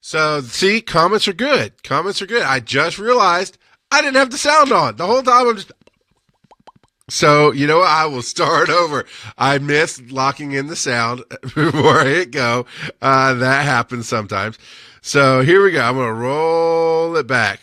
So, see, comments are good. Comments are good. I just realized I didn't have the sound on. The whole time I'm just... So, you know what? I will start over. I missed locking in the sound before I hit go. That happens sometimes. So, here we go. I'm going to roll it back.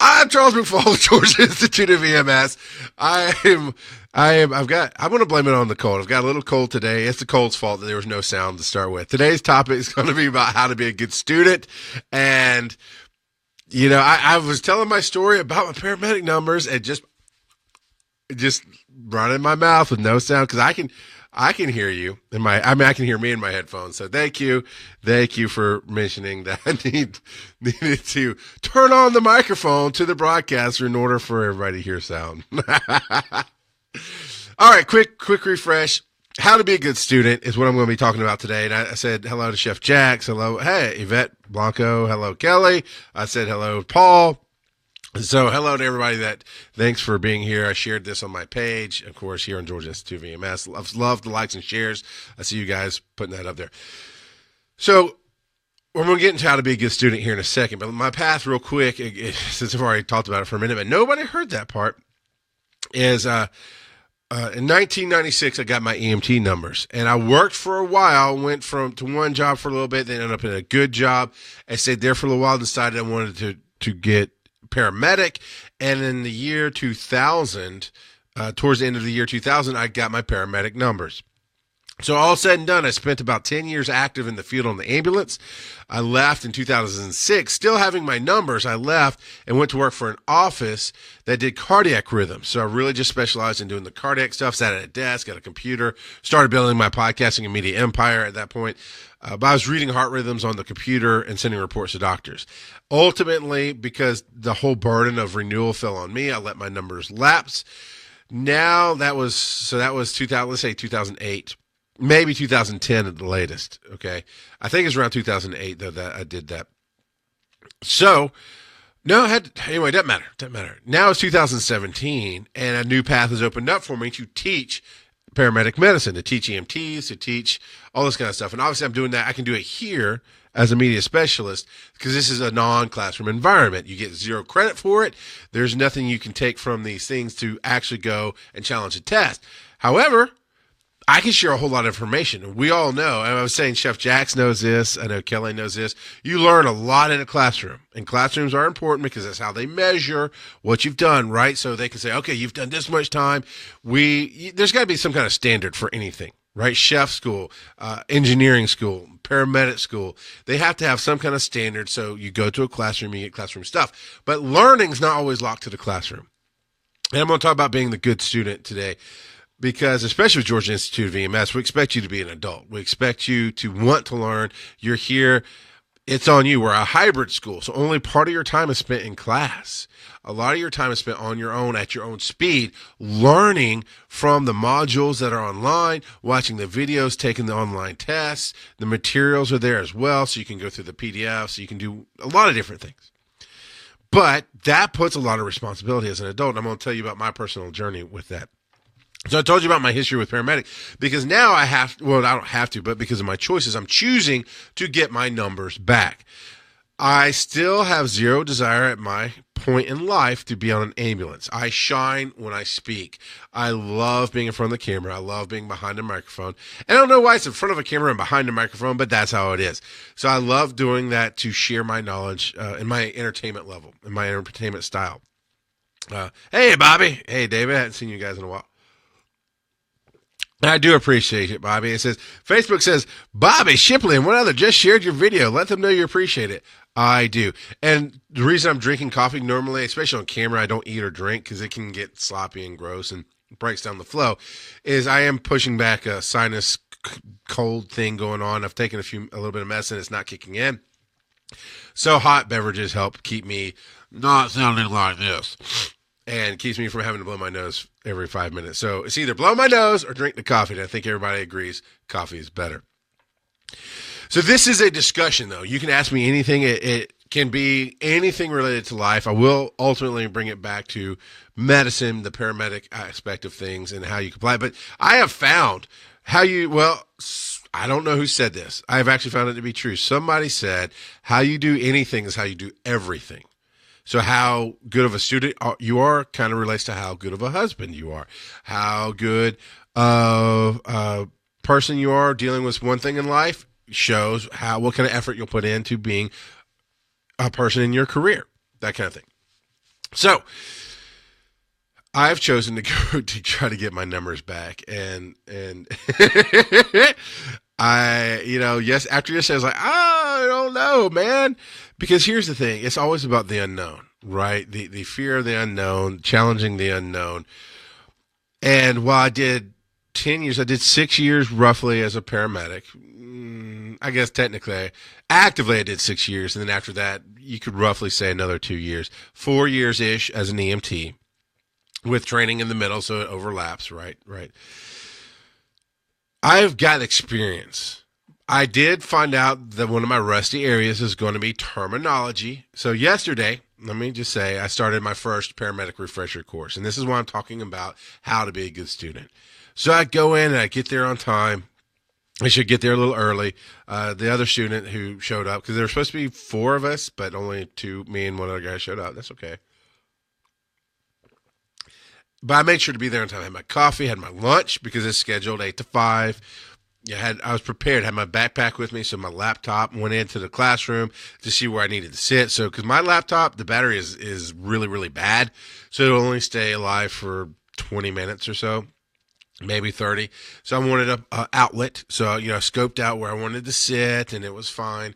I'm Charles McFall, Georgia Institute of EMS. I'm going to blame it on the cold. I've got a little cold today. It's the cold's fault that there was no sound to start with. Today's topic is going to be about how to be a good student. And, you know, I was telling my story about my paramedic numbers and just running my mouth with no sound because I can hear you I can hear me in my headphones. So thank you for mentioning that I needed to turn on the microphone to the broadcaster in order for everybody to hear sound. All right, quick refresh. How to be a good student is what I'm going to be talking about today. And I said hello to Chef Jax. Hello, hey, Yvette Blanco. Hello, Kelly. I said hello, Paul. So hello to everybody thanks for being here. I shared this on my page, of course, here on Georgia Institute of EMS. Love the likes and shares. I see you guys putting that up there. So we're going to get into how to be a good student here in a second, but my path real quick, since I've already talked about it for a minute, but nobody heard that part, is in 1996, I got my EMT numbers, and I worked for a while, went to one job for a little bit, then ended up in a good job. I stayed there for a little while, decided I wanted to get paramedic, and in the year 2000, towards the end of the year 2000, I got my paramedic numbers. So all said and done, I spent about 10 years active in the field on the ambulance. I left in 2006, still having my numbers. I left and went to work for an office that did cardiac rhythms. So I really just specialized in doing the cardiac stuff, sat at a desk, at a computer, started building my podcasting and media empire at that point. But I was reading heart rhythms on the computer and sending reports to doctors. Ultimately, because the whole burden of renewal fell on me, I let my numbers lapse. Now that was 2000, let's say 2008. Maybe 2010 at the latest, okay? I think it's around 2008, though, that I did that. So, no, anyway, it doesn't matter. Now it's 2017, and a new path has opened up for me to teach paramedic medicine, to teach EMTs, to teach all this kind of stuff. And obviously I'm doing that. I can do it here as a media specialist because this is a non-classroom environment. You get 0 credit for it. There's nothing you can take from these things to actually go and challenge a test. However, I can share a whole lot of information. We all know, and I was saying Chef Jax knows this, I know Kelly knows this, you learn a lot in a classroom. And classrooms are important because that's how they measure what you've done, right? So they can say, okay, you've done this much time. There's got to be some kind of standard for anything, right? Chef school, engineering school, paramedic school, they have to have some kind of standard. So you go to a classroom, you get classroom stuff. But learning's not always locked to the classroom. And I'm going to talk about being the good student today. Because especially with Georgia Institute of EMS, we expect you to be an adult. We expect you to want to learn. You're here. It's on you. We're a hybrid school, so only part of your time is spent in class. A lot of your time is spent on your own, at your own speed, learning from the modules that are online, watching the videos, taking the online tests. The materials are there as well, so you can go through the PDFs. So you can do a lot of different things. But that puts a lot of responsibility as an adult, and I'm going to tell you about my personal journey with that. So I told you about my history with paramedic because now I don't have to, but because of my choices, I'm choosing to get my numbers back. I still have 0 desire at my point in life to be on an ambulance. I shine when I speak. I love being in front of the camera. I love being behind a microphone. And I don't know why it's in front of a camera and behind a microphone, but that's how it is. So I love doing that to share my knowledge in my entertainment level, in my entertainment style. Hey, Bobby. Hey, David. I haven't seen you guys in a while. I do appreciate it, Bobby. It says, Facebook says, Bobby Shipley and one other just shared your video. Let them know you appreciate it. I do. And the reason I'm drinking coffee normally, especially on camera, I don't eat or drink because it can get sloppy and gross and breaks down the flow, is I am pushing back a sinus cold thing going on. I've taken a little bit of medicine. It's not kicking in. So hot beverages help keep me not sounding like this. And keeps me from having to blow my nose every 5 minutes. So it's either blow my nose or drink the coffee. And I think everybody agrees coffee is better. So this is a discussion, though. You can ask me anything. It can be anything related to life. I will ultimately bring it back to medicine, the paramedic aspect of things, and how you can apply it. But I have found I don't know who said this. I've actually found it to be true. Somebody said, how you do anything is how you do everything. So how good of a student you are kind of relates to how good of a husband you are, how good of a person you are dealing with one thing in life shows what kind of effort you'll put into being a person in your career, that kind of thing. So I've chosen to go to try to get my numbers back, and yes, after yesterday, I was like, I don't know, man, because here's the thing: it's always about the unknown, right? The fear of the unknown, challenging the unknown. And while I did 10 years, I did 6 years roughly as a paramedic. I guess technically, actively I did 6 years, and then after that, you could roughly say another 2 years, 4 years ish as an EMT. With training in the middle, so it overlaps, right? I've got experience. I did find out that one of my rusty areas is going to be terminology. So yesterday, let me just say, I started my first paramedic refresher course, and this is why I'm talking about how to be a good student. So I go in and I get there on time. I should get there a little early. The other student who showed up, because there were supposed to be 4 of us, but only 2, me and one other guy showed up. That's okay. But I made sure to be there on time. I had my coffee, had my lunch because it's scheduled 8 to 5. I was prepared. Had my backpack with me, so my laptop went into the classroom to see where I needed to sit. So, because my laptop, the battery is really, really bad, so it'll only stay alive for 20 minutes or so, maybe 30. So I wanted a outlet. So I scoped out where I wanted to sit, and it was fine.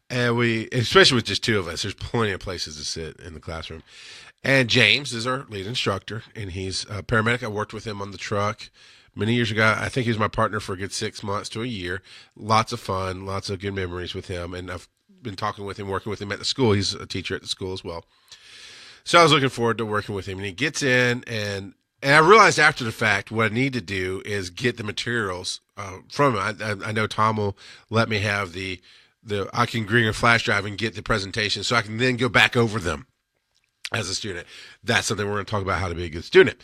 And especially with just 2 of us, there's plenty of places to sit in the classroom. And James is our lead instructor, and he's a paramedic. I worked with him on the truck many years ago. I think he was my partner for a good 6 months to a year. Lots of fun, lots of good memories with him. And I've been talking with him, working with him at the school. He's a teacher at the school as well. So I was looking forward to working with him. And he gets in, and I realized after the fact what I need to do is get the materials from him. I know Tom will let me have I can bring a flash drive and get the presentation so I can then go back over them as a student. That's something we're going to talk about, how to be a good student.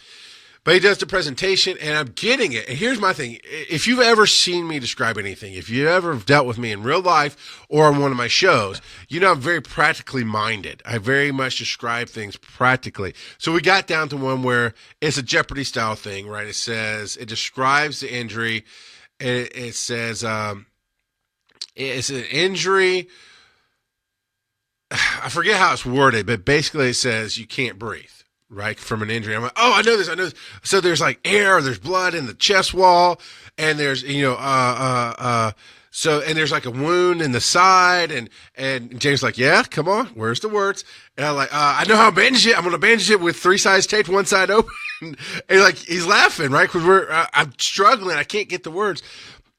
But he does the presentation, and I'm getting it. And here's my thing. If you've ever seen me describe anything, if you ever dealt with me in real life or on one of my shows, I'm very practically minded. I very much describe things practically. So we got down to one where it's a Jeopardy style thing, right? It describes the injury. It says it's an injury. I forget how it's worded, but basically it says you can't breathe, right, from an injury. I'm like, I know this. So there's like air, there's blood in the chest wall, and there's, so, and there's like a wound in the side, and James like, yeah, come on, where's the words? And I'm like, I know how to bandage it. I'm going to bandage it with 3 sides taped, 1 side open. And he's laughing, right? Cause I'm struggling. I can't get the words.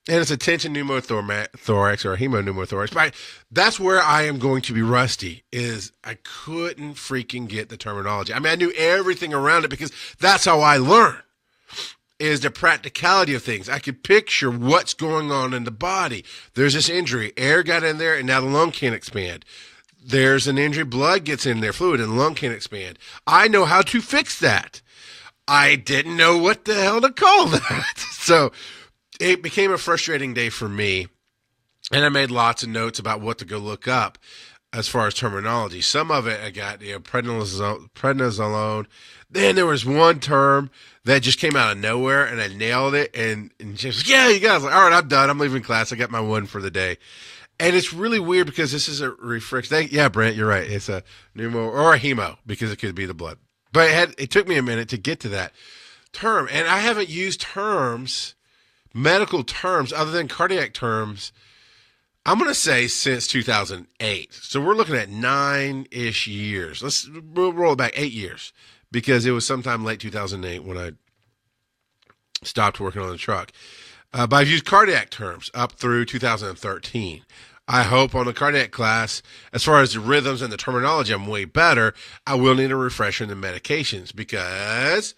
And it's a tension pneumothorax or a hemopneumothorax. But that's where I am going to be rusty, is I couldn't freaking get the terminology. I mean, I knew everything around it because that's how I learn, is the practicality of things. I could picture what's going on in the body. There's this injury. Air got in there, and now the lung can't expand. There's an injury. Blood gets in there, fluid, and the lung can't expand. I know how to fix that. I didn't know what the hell to call that. So it became a frustrating day for me, and I made lots of notes about what to go look up as far as terminology. Some of it I got, prednisolone. Then there was one term that just came out of nowhere, and I nailed it. And she was like, yeah, you guys. I was like, all right, I'm done. I'm leaving class. I got my 1 for the day. And it's really weird because this is a refresh. Yeah, Brent, you're right. It's a pneumo or a hemo because it could be the blood. But it took me a minute to get to that term, and I haven't used medical terms other than cardiac terms, I'm going to say since 2008. So we're looking at 9-ish years. We'll roll it back 8 years because it was sometime late 2008 when I stopped working on the truck. But I've used cardiac terms up through 2013. I hope on the cardiac class, as far as the rhythms and the terminology, I'm way better. I will need a refresher in the medications because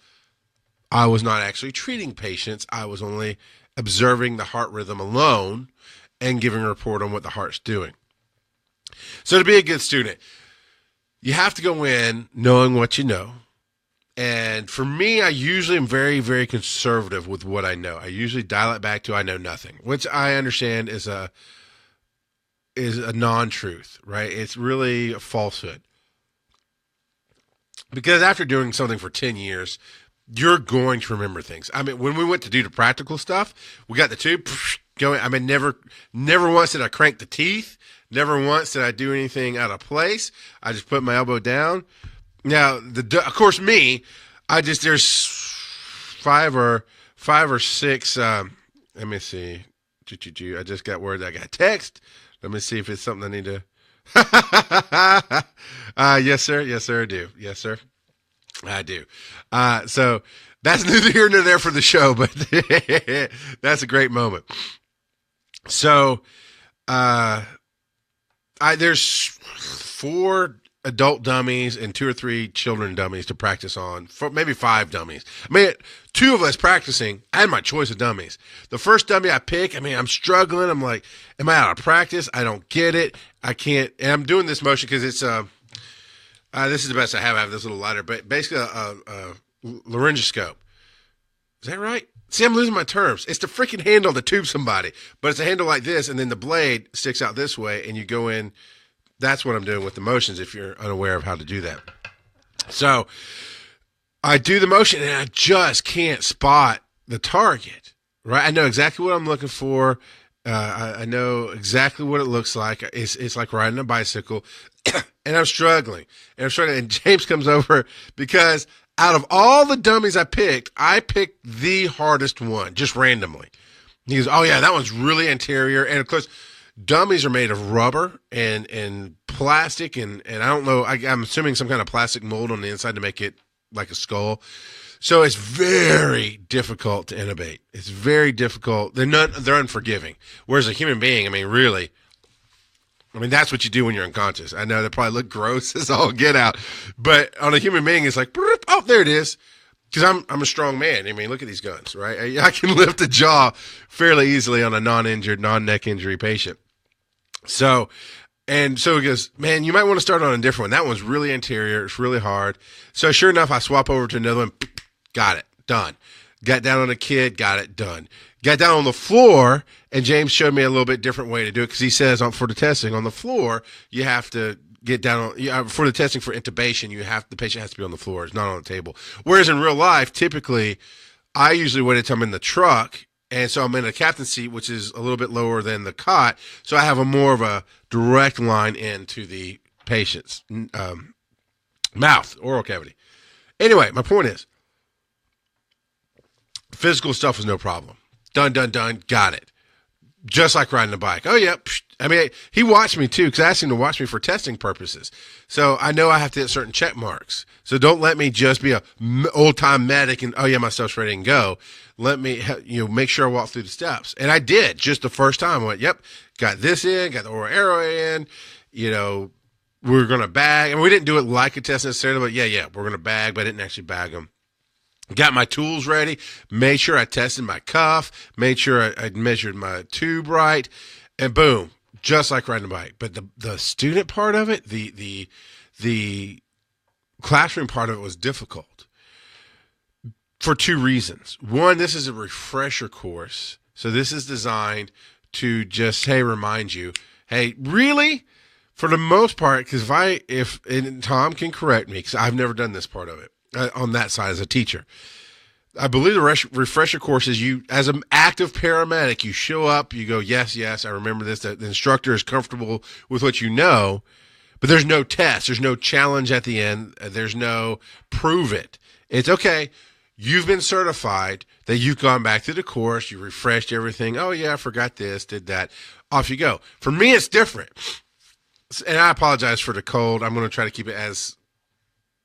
I was not actually treating patients. I was only observing the heart rhythm alone and giving a report on what the heart's doing. So to be a good student, you have to go in knowing what you know And for me, I usually am very, very conservative with what I know. I usually dial it back to I know nothing, which I understand is a non-truth, right? It's really a falsehood. Because after doing something for 10 years, you're going to remember things. I mean, when we went to do the practical stuff, we got the tube going. I mean, never once did I crank the teeth. Never once did I do anything out of place. I just put my elbow down. Now, of course, there's five or six. Let me see. I just got word that I got text. Let me see if it's something I need to. Yes, sir. Yes, sir. I do. Yes, sir. I do. So that's neither here nor there for the show, but that's a great moment. So, there's 4 adult dummies and 2 or 3 children dummies to practice on, maybe 5 dummies. I mean, 2 of us practicing, I had my choice of dummies. The first dummy I pick, I mean, I'm struggling. I'm like, am I out of practice? I don't get it. I can't. And I'm doing this motion because it's, this is the best I have. I have this little lighter, but basically a laryngoscope. Is that right? See, I'm losing my terms. It's the freaking handle to tube somebody, but it's a handle like this, and then the blade sticks out this way, and you go in. That's what I'm doing with the motions if you're unaware of how to do that. So I do the motion, and I just can't spot the target, right? I know exactly what I'm looking for. I know exactly what it looks like. It's like riding a bicycle, and I'm struggling. And James comes over because out of all the dummies I picked the hardest one, just randomly. He goes, oh, yeah, that one's really anterior. And, of course, dummies are made of rubber and plastic, and I don't know. I'm assuming some kind of plastic mold on the inside to make it like a skull. So it's very difficult to intubate. It's very difficult. They're unforgiving. Whereas a human being, I mean, really, that's what you do when you're unconscious. I know they probably look gross as all get out, but on a human being, it's like, oh, there it is. Because I'm a strong man. I mean, look at these guns, right? I can lift a jaw fairly easily on a non-injured, non-neck injury patient. So he goes, man, you might want to start on a different one. That one's really anterior. It's really hard. So sure enough, I swap over to another one. Got it. Done. Got down on a kid. Got it. Done. Got down on the floor, and James showed me a little bit different way to do it because he says for the testing on the floor, you have to get down on, for the testing for intubation, the patient has to be on the floor. It's not on the table. Whereas in real life, typically, I usually wait until I'm in the truck, and so I'm in a captain's seat, which is a little bit lower than the cot, so I have more of a direct line into the patient's mouth, oral cavity. Anyway, my point is, physical stuff was no problem. Done, got it. Just like riding a bike. Oh, yeah. I mean, he watched me, too, because I asked him to watch me for testing purposes. So I know I have to hit certain check marks. So don't let me just be a old-time medic and, oh, yeah, my stuff's ready and go. Let me, make sure I walk through the steps. And I did just the first time. I went, yep, got this in, got the oral arrow in, we were going to bag. And we didn't do it like a test necessarily, but yeah, we're going to bag, but I didn't actually bag them. Got my tools ready, made sure I tested my cuff, made sure I measured my tube right, and boom, just like riding a bike. But the student part of it, the classroom part of it was difficult for 2 reasons. One, this is a refresher course, so this is designed to just, remind you, hey, really? For the most part, because and Tom can correct me, because I've never done this part of it. On that side as a teacher. I believe the refresher course is you, as an active paramedic, you show up, you go, yes, I remember this. The instructor is comfortable with what you know, but there's no test. There's no challenge at the end. There's no prove it. It's okay. You've been certified that you've gone back to the course. You refreshed everything. Oh, yeah, I forgot this, did that. Off you go. For me, it's different. And I apologize for the cold. I'm going to try to keep it as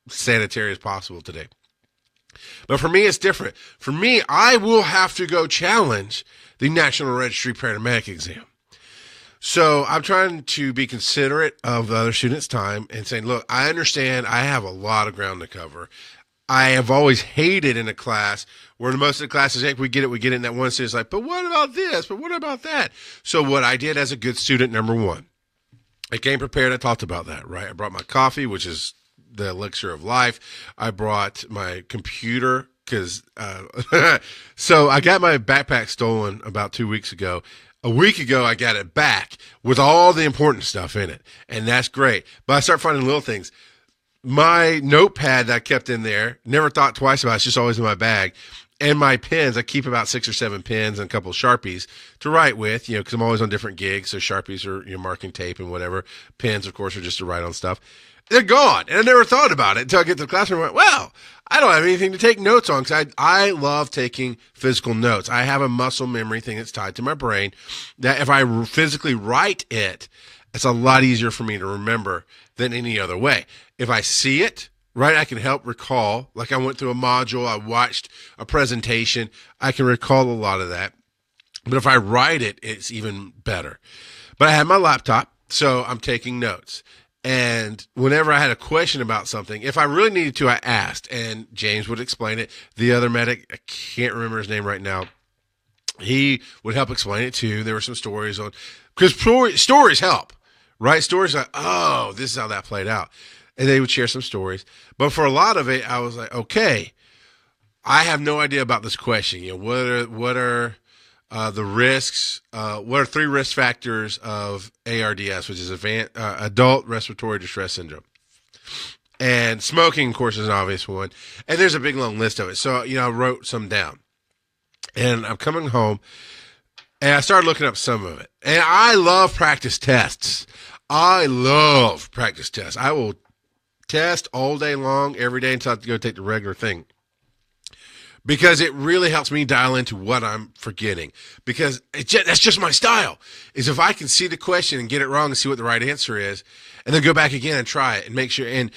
sanitary as possible today. But for me, it's different. For me, I will have to go challenge the National Registry Paramedic exam. So I'm trying to be considerate of the other students' time and saying, look, I understand I have a lot of ground to cover. I have always hated in a class where most of the classes, hey, we get it. And that one student's like, but what about this? But what about that? So what I did as a good student, number one, I came prepared. I talked about that, right? I brought my coffee, which is the elixir of life. I brought my computer because so I got my backpack stolen about 2 weeks ago. A week ago, I got it back with all the important stuff in it, and that's great. But I start finding little things. My notepad that I kept in there, never thought twice about it. It's just always in my bag. And my pens, I keep about 6 or 7 pens and a couple of Sharpies to write with, because I'm always on different gigs. So Sharpies are marking tape and whatever. Pens, of course, are just to write on stuff. They're gone. And I never thought about it until I get to the classroom and went, well, I don't have anything to take notes on because I love taking physical notes. I have a muscle memory thing that's tied to my brain that if I physically write it, it's a lot easier for me to remember than any other way. If I see it, right, I can help recall. Like I went through a module, I watched a presentation, I can recall a lot of that. But if I write it, it's even better. But I have my laptop, so I'm taking notes. And whenever I had a question about something, if I really needed to, I asked, and James would explain it. The other medic, I can't remember his name right now, he would help explain it too. There were some stories on, because stories help, right? Stories like, oh, this is how that played out. And they would share some stories. But for a lot of it, I was like, okay, I have no idea about this question. What are the risks? What are 3 risk factors of ARDS, which is adult respiratory distress syndrome? And smoking, of course, is an obvious one. And there's a big long list of it. So, I wrote some down. And I'm coming home, and I started looking up some of it. And I love practice tests. I will test all day long, every day until I have to go take the regular thing. Because it really helps me dial into what I'm forgetting. Because that's just my style. Is if I can see the question and get it wrong and see what the right answer is, and then go back again and try it and make sure. And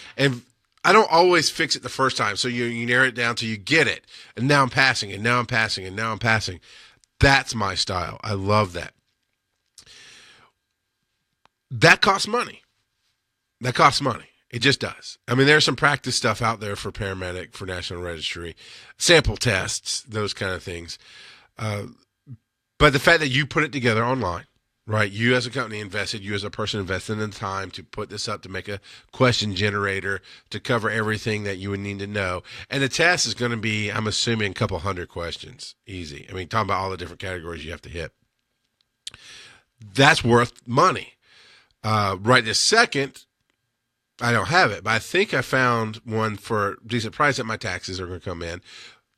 I don't always fix it the first time. So you narrow it down till you get it. And now I'm passing, and now I'm passing, and now I'm passing. That's my style. I love that. That costs money. It just does. I mean, there's some practice stuff out there for paramedic, for National Registry, sample tests, those kind of things. But the fact that you put it together online, right? You as a company invested, you as a person invested in the time to put this up, to make a question generator, to cover everything that you would need to know. And the test is going to be, I'm assuming, a couple hundred questions. Easy. I mean, talking about all the different categories you have to hit. That's worth money. Right this second, I don't have it, but I think I found one for a decent price that my taxes are going to come in.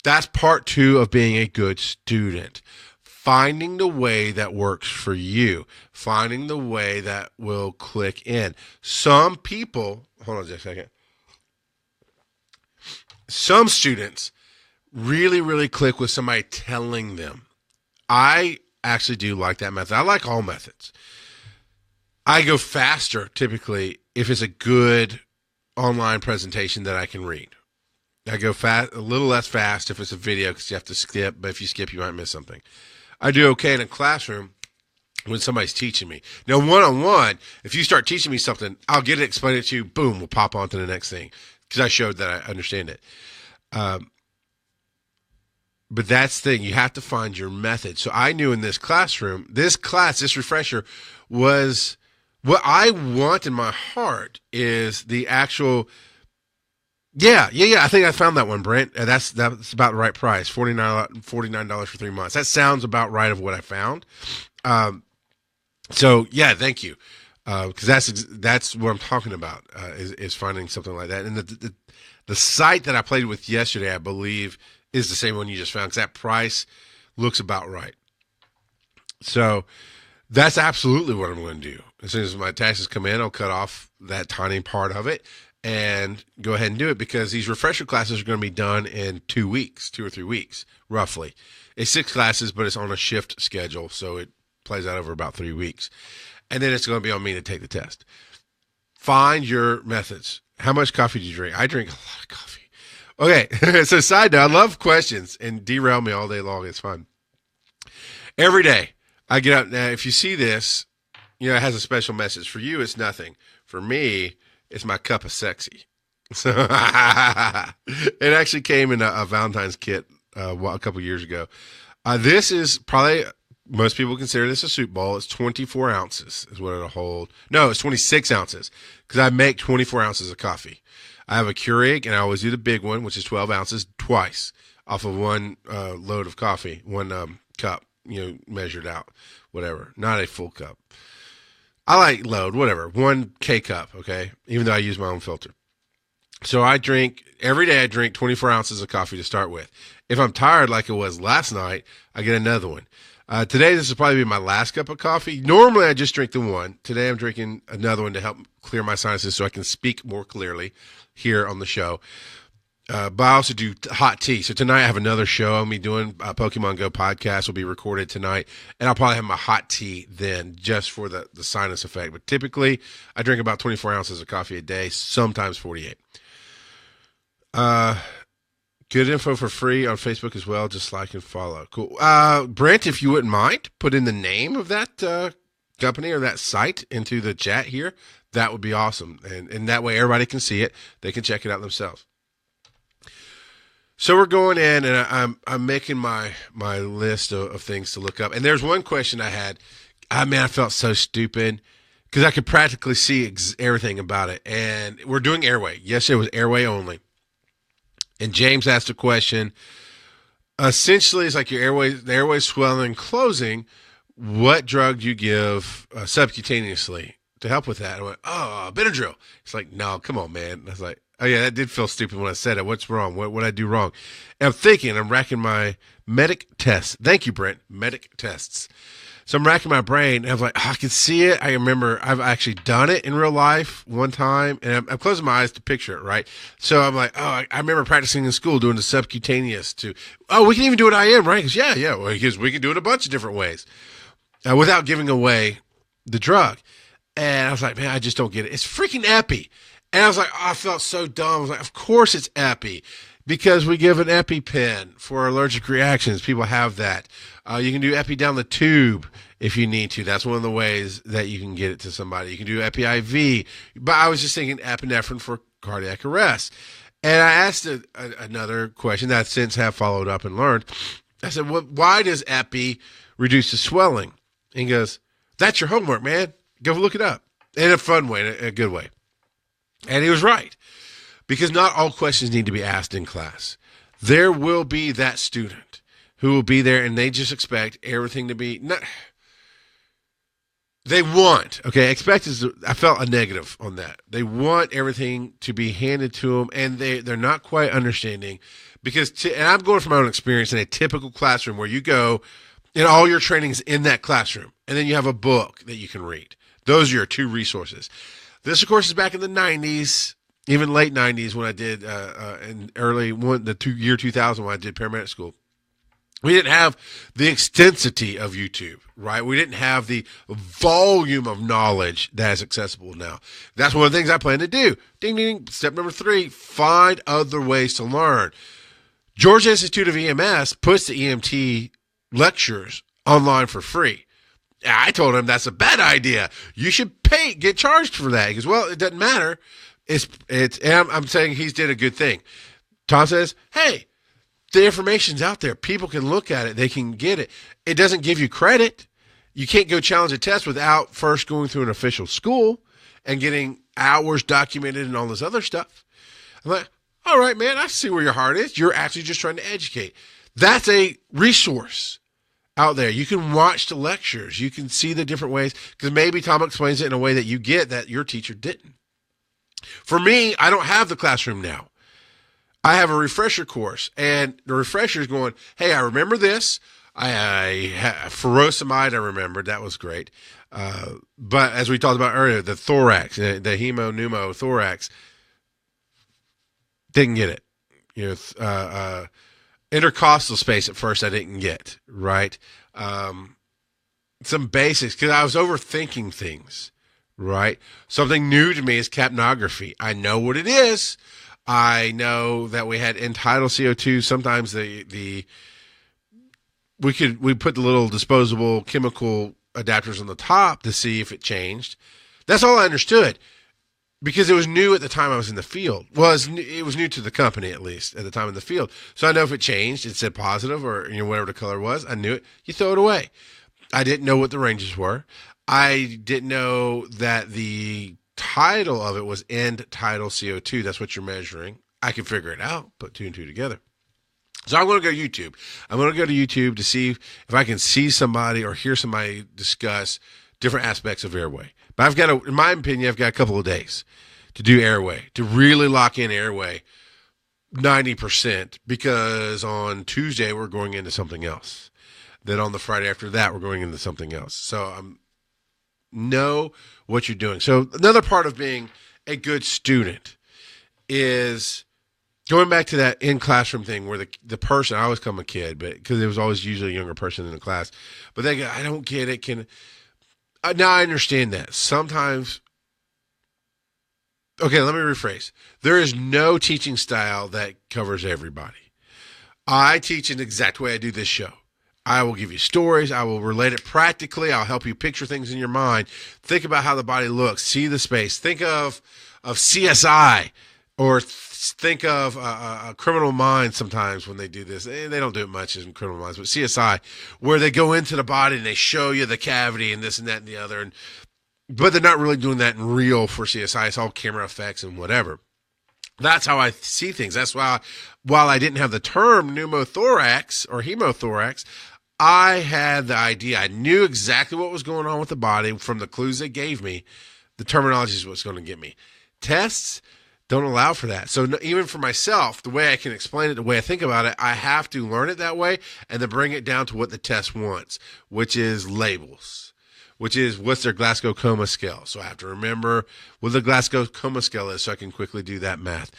That's part 2 of being a good student. Finding the way that works for you. Finding the way that will click in. Some people, hold on just a second. Some students really, really click with somebody telling them. I actually do like that method. I like all methods. I go faster typically if it's a good online presentation that I can read. I go fast, a little less fast if it's a video because you have to skip, but if you skip, you might miss something. I do okay in a classroom when somebody's teaching me. Now, one-on-one, if you start teaching me something, I'll get it, explain it to you, boom, we'll pop on to the next thing because I showed that I understand it. But that's the thing. You have to find your method. So I knew in this classroom, this refresher was what I want in my heart is the actual. Yeah. I think I found that one, Brent. That's about the right price. $49 for 3 months. That sounds about right of what I found. So yeah, thank you. Because that's what I'm talking about. Is finding something like that. And the site that I played with yesterday, I believe, is the same one you just found. Because that price looks about right. So that's absolutely what I'm going to do. As soon as my taxes come in, I'll cut off that tiny part of it and go ahead and do it because these refresher classes are going to be done in 2 weeks, 2 or 3 weeks, roughly. It's 6 classes, but it's on a shift schedule, so it plays out over about 3 weeks. And then it's going to be on me to take the test. Find your methods. How much coffee do you drink? I drink a lot of coffee. Okay, so side note, I love questions and derail me all day long. It's fun. Every day, I get up. Now, if you see this, it has a special message. For you, it's nothing. For me, it's my cup of sexy. So it actually came in a Valentine's kit a couple years ago. This is probably, most people consider this a soup bowl. It's 24 ounces is what it'll hold. No, it's 26 ounces because I make 24 ounces of coffee. I have a Keurig, and I always do the big one, which is 12 ounces twice off of one load of coffee, one cup, measured out, whatever. Not a full cup. I like load, whatever, 1 K cup, okay, even though I use my own filter. So every day I drink 24 ounces of coffee to start with. If I'm tired like it was last night, I get another one. Today, this will probably be my last cup of coffee. Normally, I just drink the one. Today, I'm drinking another one to help clear my sinuses so I can speak more clearly here on the show. But I also do hot tea. So tonight, I have another show. I'll be doing a Pokemon Go podcast. Will be recorded tonight. And I'll probably have my hot tea then just for the sinus effect. But typically, I drink about 24 ounces of coffee a day, sometimes 48. Good info for free on Facebook as well. Just like and follow. Cool. Brent, if you wouldn't mind, put in the name of that company or that site into the chat here. That would be awesome. And that way everybody can see it. They can check it out themselves. So we're going in, and I'm making my list of things to look up. And there's one question I had. I felt so stupid because I could practically see everything about it. And we're doing airway. Yesterday was airway only. And James asked a question. Essentially, it's like the airway swelling and closing. What drug do you give subcutaneously to help with that? I went, Benadryl. It's like, no, come on, man. And I was like, oh, yeah, that did feel stupid when I said it. What's wrong? What did I do wrong? And I'm racking my medic tests. Thank you, Brent. Medic tests. So I'm racking my brain, and I was like, I can see it. I remember I've actually done it in real life one time, and I'm closing my eyes to picture it, right? So I'm like, I remember practicing in school doing the subcutaneous we can even do it IM, right? Because we can do it a bunch of different ways without giving away the drug. And I was like, man, I just don't get it. It's freaking epi. And I was like, I felt so dumb. I was like, of course it's epi. Because we give an EpiPen for allergic reactions. People have that. You can do epi down the tube if you need to. That's one of the ways that you can get it to somebody. You can do epi IV. But I was just thinking epinephrine for cardiac arrest. And I asked another question that I since have followed up and learned. I said, why does epi reduce the swelling? And he goes, that's your homework, man. Go look it up. In a fun way, in a good way. And he was right. Because not all questions need to be asked in class. There will be that student who will be there and they just expect everything to be expect is, I felt a negative on that. They want everything to be handed to them, and they're not quite understanding because, and I'm going from my own experience in a typical classroom where you go and all your training is in that classroom, and then you have a book that you can read. Those are your two resources. This, of course, is back in the 90s, even late 90s when I did, in year 2000 when I did paramedic school. We didn't have the extensity of YouTube, right? We didn't have the volume of knowledge that is accessible now. That's one of the things I plan to do. Ding, ding, ding. Step number 3, find other ways to learn. Georgia Institute of EMS puts the EMT lectures online for free. I told him that's a bad idea. You should get charged for that. He goes, well, it doesn't matter. And I'm saying he's did a good thing. Tom says, hey, the information's out there. People can look at it. They can get it. It doesn't give you credit. You can't go challenge a test without first going through an official school and getting hours documented and all this other stuff. I'm like, all right, man, I see where your heart is. You're actually just trying to educate. That's a resource out there. You can watch the lectures. You can see the different ways because maybe Tom explains it in a way that you get that your teacher didn't. For me, I don't have the classroom now. I have a refresher course, and the refresher is going, hey, I remember this. Furosemide, I remembered. That was great. But as we talked about earlier, the thorax, the hemo-pneumo-thorax, didn't get it. Intercostal space at first I didn't get, right? Some basics, because I was overthinking things, right? Something new to me is capnography. I know what it is. I know that we had end-tidal CO2. Sometimes we put the little disposable chemical adapters on the top to see if it changed. That's all I understood because it was new at the time I was in the field. Well, it was new to the company, at least at the time in the field. So I know if it changed, it said positive or whatever the color was. I knew it. You throw it away. I didn't know what the ranges were. I didn't know that the title of it was end tidal CO2. That's what you're measuring. I can figure it out, put two and two together. So I'm going to go to YouTube. I'm going to go to YouTube to see if I can see somebody or hear somebody discuss different aspects of airway. But in my opinion, I've got a couple of days to do airway, to really lock in airway 90%, because on Tuesday we're going into something else. Then on the Friday after that, we're going into something else. So know what you're doing. So another part of being a good student is going back to that in-classroom thing where the person, I always call them a kid, but because there was always usually a younger person in the class, but they go, I don't get it. Now I understand that. Sometimes, okay, let me rephrase. There is no teaching style that covers everybody. I teach in the exact way I do this show. I will give you stories. I will relate it practically. I'll help you picture things in your mind. Think about how the body looks. See the space. Think of CSI, or think of Criminal Minds sometimes when they do this. They don't do it much in Criminal Minds, but CSI, where they go into the body and they show you the cavity and this and that and the other. But they're not really doing that in real for CSI. It's all camera effects and whatever. That's how I see things. That's why, while I didn't have the term pneumothorax or hemothorax, I had the idea. I knew exactly what was going on with the body from the clues they gave me. The terminology is what's going to get me. Tests don't allow for that. So even for myself, the way I can explain it, the way I think about it, I have to learn it that way and then bring it down to what the test wants, which is labels, which is what's their Glasgow Coma Scale. So I have to remember what the Glasgow Coma Scale is so I can quickly do that math.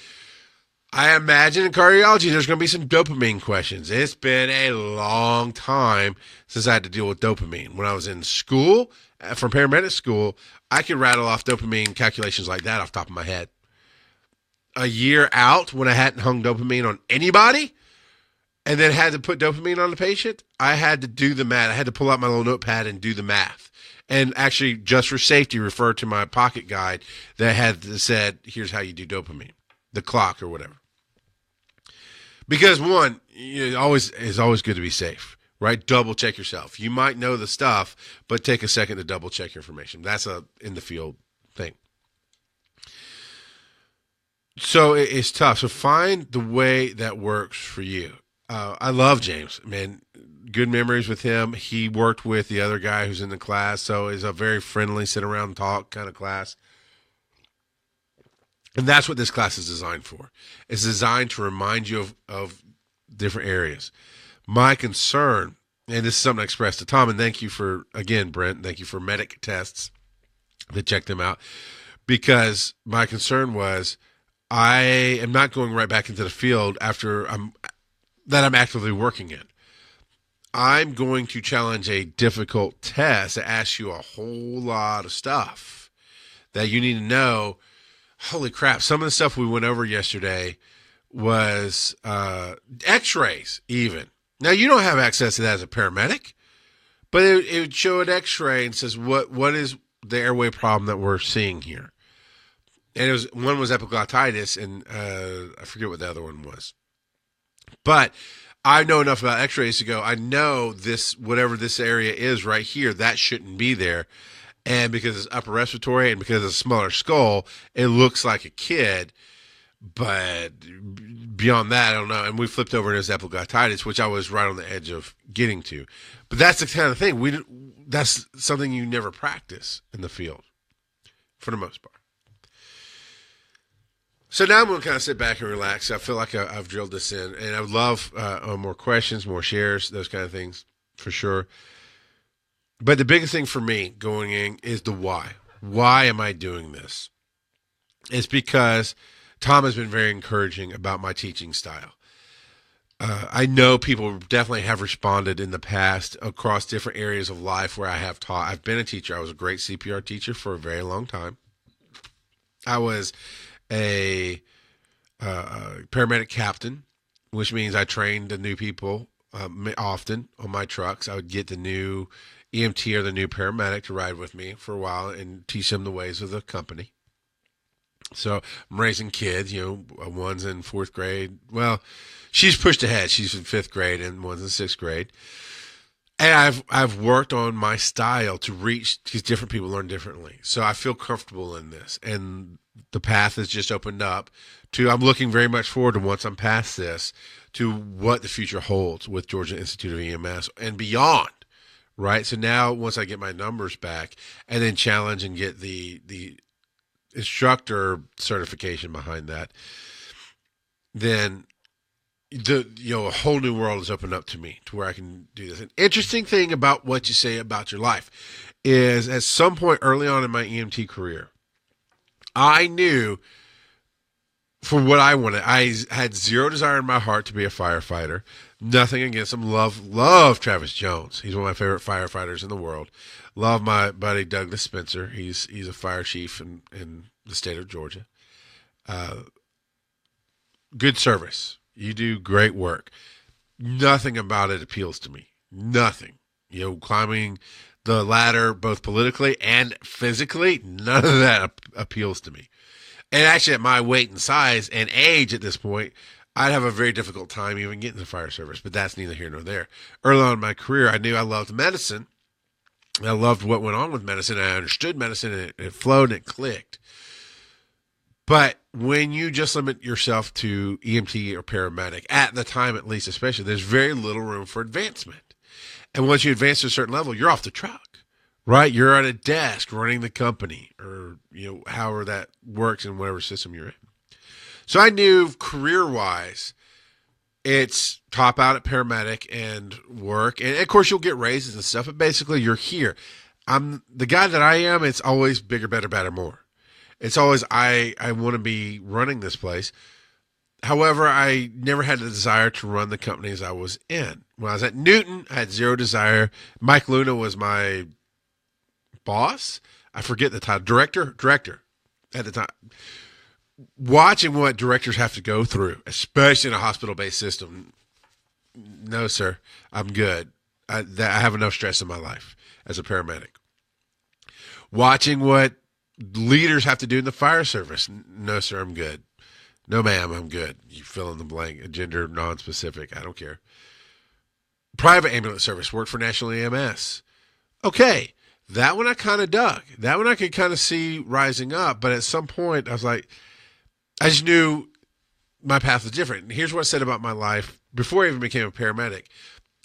I imagine in cardiology, there's going to be some dopamine questions. It's been a long time since I had to deal with dopamine. When I was in school, from paramedic school, I could rattle off dopamine calculations like that off the top of my head. A year out, when I hadn't hung dopamine on anybody and then had to put dopamine on the patient, I had to do the math. I had to pull out my little notepad and do the math. And actually, just for safety, refer to my pocket guide that had said, here's how you do dopamine, the clock or whatever. Because one, it's always good to be safe, right? Double check yourself. You might know the stuff, but take a second to double check your information. That's a in the field thing. So it's tough. So find the way that works for you. I love James, man. Good memories with him. He worked with the other guy who's in the class, so it's a very friendly, sit around and talk kind of class. And that's what this class is designed for. It's designed to remind you of different areas. My concern, and this is something I expressed to Tom, and thank you for, again, Brent, thank you for Medic tests to check them out, because my concern was I am not going right back into the field after I'm actively working in. I'm going to challenge a difficult test that asks you a whole lot of stuff that you need to know. Holy crap, some of the stuff we went over yesterday was x-rays even. Now, you don't have access to that as a paramedic, but it would show an x-ray and says, what is the airway problem that we're seeing here? And one was epiglottitis, and I forget what the other one was. But I know enough about x-rays to go, I know this, whatever this area is right here, that shouldn't be there. And because it's upper respiratory and because it's a smaller skull, it looks like a kid. But beyond that, I don't know. And we flipped over into epiglottitis, which I was right on the edge of getting to. But that's the kind of thing. That's something you never practice in the field, for the most part. So now I'm going to kind of sit back and relax. I feel like I've drilled this in. And I would love more questions, more shares, those kind of things, for sure. But the biggest thing for me going in is the why. Why am I doing this? It's because Tom has been very encouraging about my teaching style. I know people definitely have responded in the past across different areas of life where I have taught. I've been a teacher. I was a great CPR teacher for a very long time. I was a paramedic captain, which means I trained the new people often on my trucks. I would get the new EMT or the new paramedic to ride with me for a while and teach them the ways of the company. So I'm raising kids, one's in 4th grade. Well, she's pushed ahead. She's in 5th grade and one's in 6th grade. And I've worked on my style to reach, because different people learn differently. So I feel comfortable in this, and the path has just opened up to. I'm looking very much forward to, once I'm past this, to what the future holds with Georgia Institute of EMS and beyond. Right. So now, once I get my numbers back, and then challenge and get the instructor certification behind that, then a whole new world has opened up to me to where I can do this. An interesting thing about what you say about your life is, at some point early on in my EMT career, I knew for what I wanted. I had zero desire in my heart to be a firefighter. Nothing against him. Love Travis Jones. He's one of my favorite firefighters in the world. Love my buddy Douglas Spencer. He's a fire chief in the state of Georgia. Good service. You do great work. Nothing about it appeals to me. Nothing. Climbing the ladder, both politically and physically, none of that appeals to me. And actually, at my weight and size and age at this point, I'd have a very difficult time even getting to the fire service, but that's neither here nor there. Early on in my career, I knew I loved medicine. I loved what went on with medicine. I understood medicine, and it flowed and it clicked. But when you just limit yourself to EMT or paramedic, at the time at least especially, there's very little room for advancement. And once you advance to a certain level, you're off the truck, right? You're at a desk running the company, or however that works in whatever system you're in. So I knew career-wise, it's top out at paramedic and work. And, of course, you'll get raises and stuff, but basically you're here. I'm the guy that I am. It's always bigger, better, better, more. It's always, I want to be running this place. However, I never had the desire to run the companies I was in. When I was at Newton, I had zero desire. Mike Luna was my boss. I forget the title. Director at the time. Watching what directors have to go through, especially in a hospital-based system. No, sir, I'm good. I have enough stress in my life as a paramedic. Watching what leaders have to do in the fire service. No, sir, I'm good. No, ma'am, I'm good. You fill in the blank, gender non-specific. I don't care. Private ambulance service, worked for National EMS. Okay, that one I kind of dug. That one I could kind of see rising up, but at some point I was like, I just knew my path was different. And here's what I said about my life before I even became a paramedic.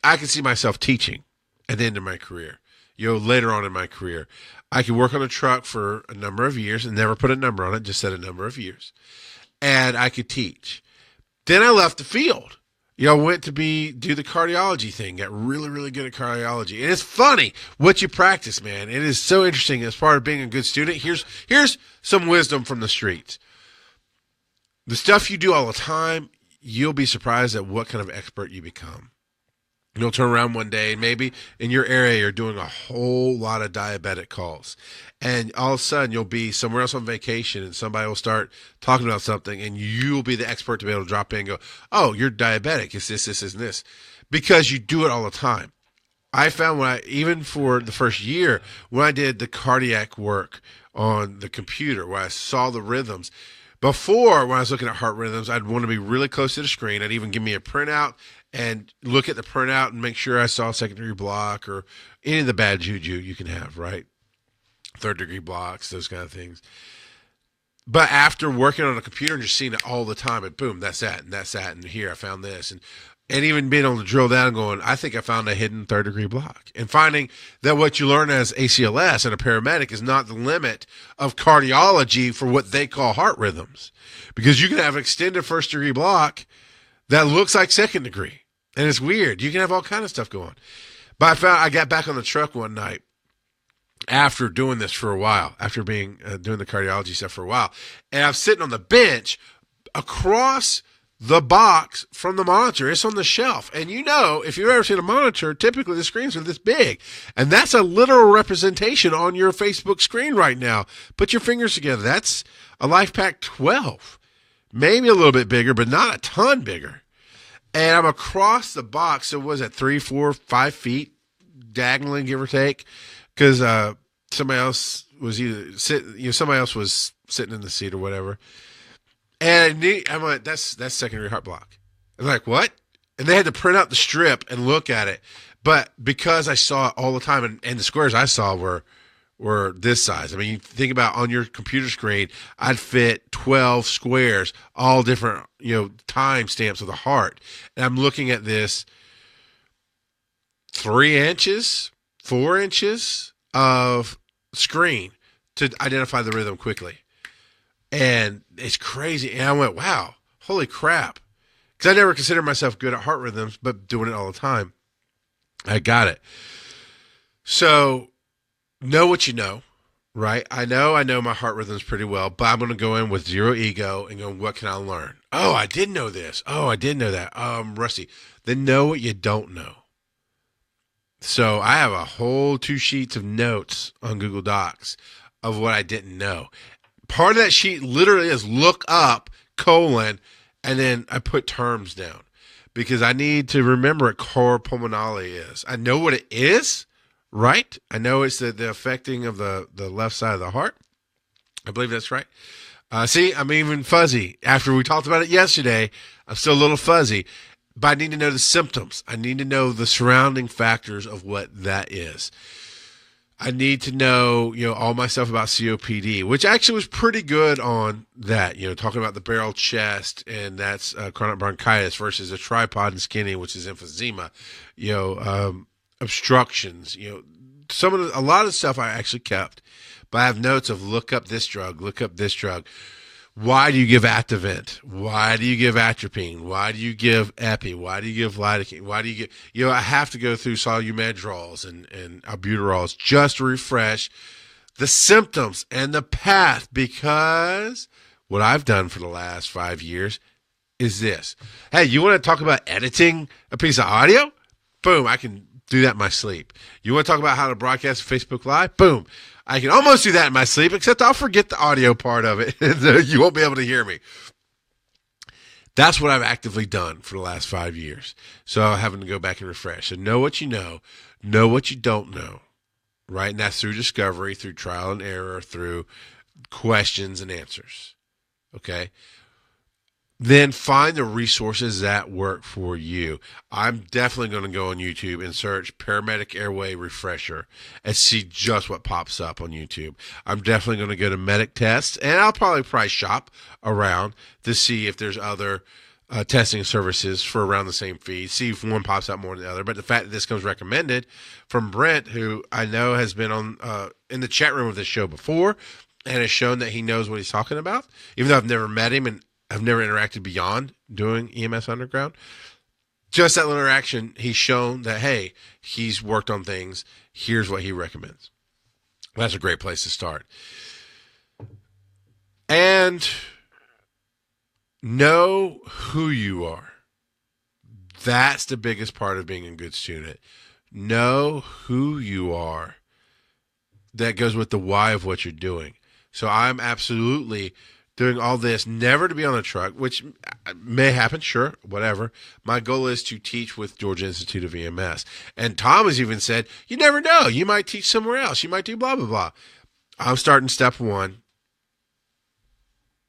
I could see myself teaching at the end of my career. Later on in my career, I could work on a truck for a number of years and never put a number on it, just said a number of years. And I could teach. Then I left the field. Went to do the cardiology thing, got really, really good at cardiology. And it's funny what you practice, man. It is so interesting as part of being a good student. Here's some wisdom from the streets. The stuff you do all the time, you'll be surprised at what kind of expert you become. You'll turn around one day, and maybe in your area, you're doing a whole lot of diabetic calls. And all of a sudden, you'll be somewhere else on vacation, and somebody will start talking about something, and you'll be the expert to be able to drop in and go, oh, you're diabetic. It's this, and this. Because you do it all the time. I found even for the first year, when I did the cardiac work on the computer, where I saw the rhythms, before, when I was looking at heart rhythms, I'd want to be really close to the screen. I'd even give me a printout and look at the printout and make sure I saw secondary block or any of the bad juju you can have, right? Third-degree blocks, those kind of things. But after working on a computer and just seeing it all the time, and boom, that's that, and here I found this. And even being able to drill down and going, I think I found a hidden third-degree block. And finding that what you learn as ACLS and a paramedic is not the limit of cardiology for what they call heart rhythms. Because you can have extended first-degree block that looks like second-degree. And it's weird. You can have all kind of stuff going. But I got back on the truck one night after doing this for a while, after doing the cardiology stuff for a while. And I'm sitting on the bench across the box from the monitor. It's on the shelf. And if you've ever seen a monitor, typically the screens are this big. And that's a literal representation on your Facebook screen right now. Put your fingers together. That's a LifePak 12. Maybe a little bit bigger, but not a ton bigger. And I'm across the box. So was it 3, 4, 5 feet diagonally, give or take? Because somebody else was somebody else was sitting in the seat or whatever. And I'm like, that's secondary heart block. I'm like, what? And they had to print out the strip and look at it. But because I saw it all the time, and the squares I saw were this size. I mean, you think about on your computer screen, I'd fit 12 squares, all different, time stamps of the heart. And I'm looking at this 3 inches, 4 inches of screen to identify the rhythm quickly. And it's crazy. And I went, wow, holy crap. Because I never considered myself good at heart rhythms, but doing it all the time, I got it. So know what you know, right? I know my heart rhythms pretty well, but I'm going to go in with zero ego and go, what can I learn? Oh, I did know this. Oh, I did know that. I'm rusty. Then know what you don't know. So I have a whole 2 sheets of notes on Google Docs of what I didn't know. Part of that sheet literally is look up, and then I put terms down because I need to remember what cor pulmonale is. I know what it is, right? I know it's the affecting of the left side of the heart. I believe that's right. See, I'm even fuzzy. After we talked about it yesterday, I'm still a little fuzzy. But I need to know the symptoms. I need to know the surrounding factors of what that is. I need to know, all my stuff about COPD, which actually was pretty good on that, talking about the barrel chest, and that's chronic bronchitis versus a tripod and skinny, which is emphysema, obstructions, a lot of stuff I actually kept, but I have notes of look up this drug. Why do you give Atavent? Why do you give atropine? Why do you give epi? Why do you give lidocaine? Why do you give, I have to go through solumedrols and albuterols just to refresh the symptoms and the path, because what I've done for the last 5 years is this. Hey, you want to talk about editing a piece of audio? Boom, I can do that in my sleep. You want to talk about how to broadcast Facebook Live? Boom. I can almost do that in my sleep, except I'll forget the audio part of it. You won't be able to hear me. That's what I've actively done for the last 5 years. So I'm having to go back and refresh. So know what you know what you don't know, right? And that's through discovery, through trial and error, through questions and answers, okay? Then find the resources that work for you. I'm definitely going to go on YouTube and search Paramedic Airway Refresher and see just what pops up on YouTube. I'm definitely going to go to Medic Tests, and I'll probably price shop around to see if there's other testing services for around the same fee, see if one pops up more than the other. But the fact that this comes recommended from Brent, who I know has been on in the chat room of this show before and has shown that he knows what he's talking about, even though I've never met him and I've never interacted beyond doing EMS Underground. Just that little interaction, he's shown that, hey, he's worked on things. Here's what he recommends. That's a great place to start. And know who you are. That's the biggest part of being a good student. Know who you are. That goes with the why of what you're doing. So I'm absolutely doing all this, never to be on a truck, which may happen, sure, whatever. My goal is to teach with Georgia Institute of EMS. And Tom has even said, you never know. You might teach somewhere else. You might do blah, blah, blah. I'm starting step 1,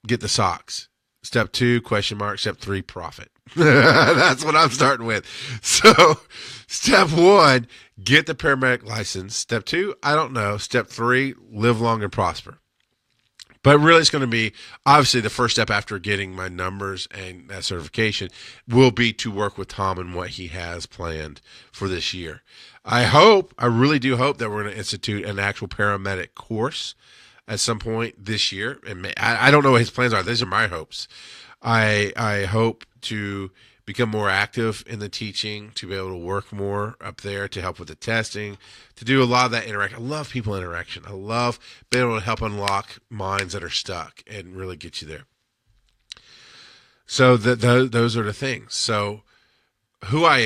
get the socks. Step 2, question mark. Step 3, profit. That's what I'm starting with. So step 1, get the paramedic license. Step 2, I don't know. Step 3, live long and prosper. But really, it's going to be, obviously, the first step after getting my numbers and that certification will be to work with Tom and what he has planned for this year. I really do hope that we're going to institute an actual paramedic course at some point this year. And I don't know what his plans are. These are my hopes. I hope to become more active in the teaching, to be able to work more up there, to help with the testing, to do a lot of that interaction. I love people interaction. I love being able to help unlock minds that are stuck and really get you there. So those are the things. So who I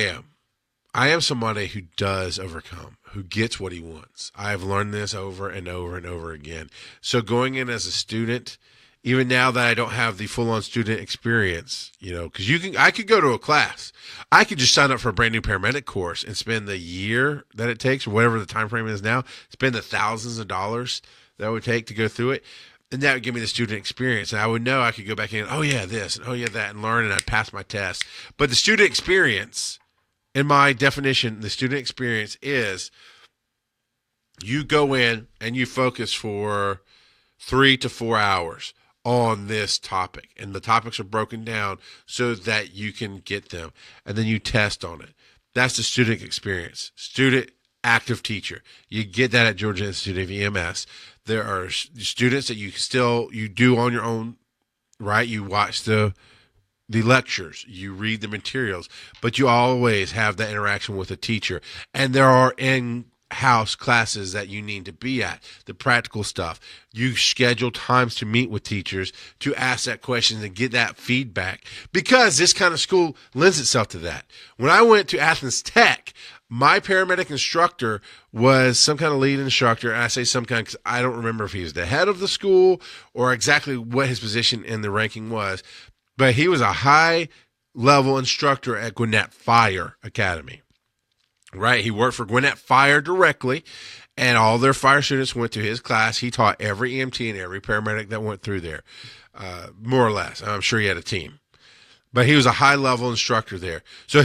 am somebody who does overcome, who gets what he wants. I've learned this over and over and over again. So going in as a student, even now that I don't have the full-on student experience, because I could go to a class. I could just sign up for a brand new paramedic course and spend the year that it takes, or whatever the time frame is now, spend the thousands of dollars that it would take to go through it. And that would give me the student experience. And I would know I could go back in, oh yeah, this, and oh yeah, that, and learn, and I'd pass my test. But the student experience in my definition, the student experience is you go in and you focus for 3 to 4 hours on this topic, and the topics are broken down so that you can get them, and then you test on it. That's the student experience. Student active teacher. You get that at Georgia Institute of EMS. There are students that you do on your own, right? You watch the lectures, you read the materials, but you always have that interaction with a teacher. And there are in-house classes that you need to be at, the practical stuff. You schedule times to meet with teachers to ask that question and get that feedback, because this kind of school lends itself to that. When I went to Athens Tech, my paramedic instructor was some kind of lead instructor. And I say some kind because I don't remember if he was the head of the school or exactly what his position in the ranking was. But he was a high-level instructor at Gwinnett Fire Academy, right? He worked for Gwinnett Fire directly, and all their fire students went to his class. He taught every EMT and every paramedic that went through there, more or less. I'm sure he had a team. But he was a high-level instructor there. So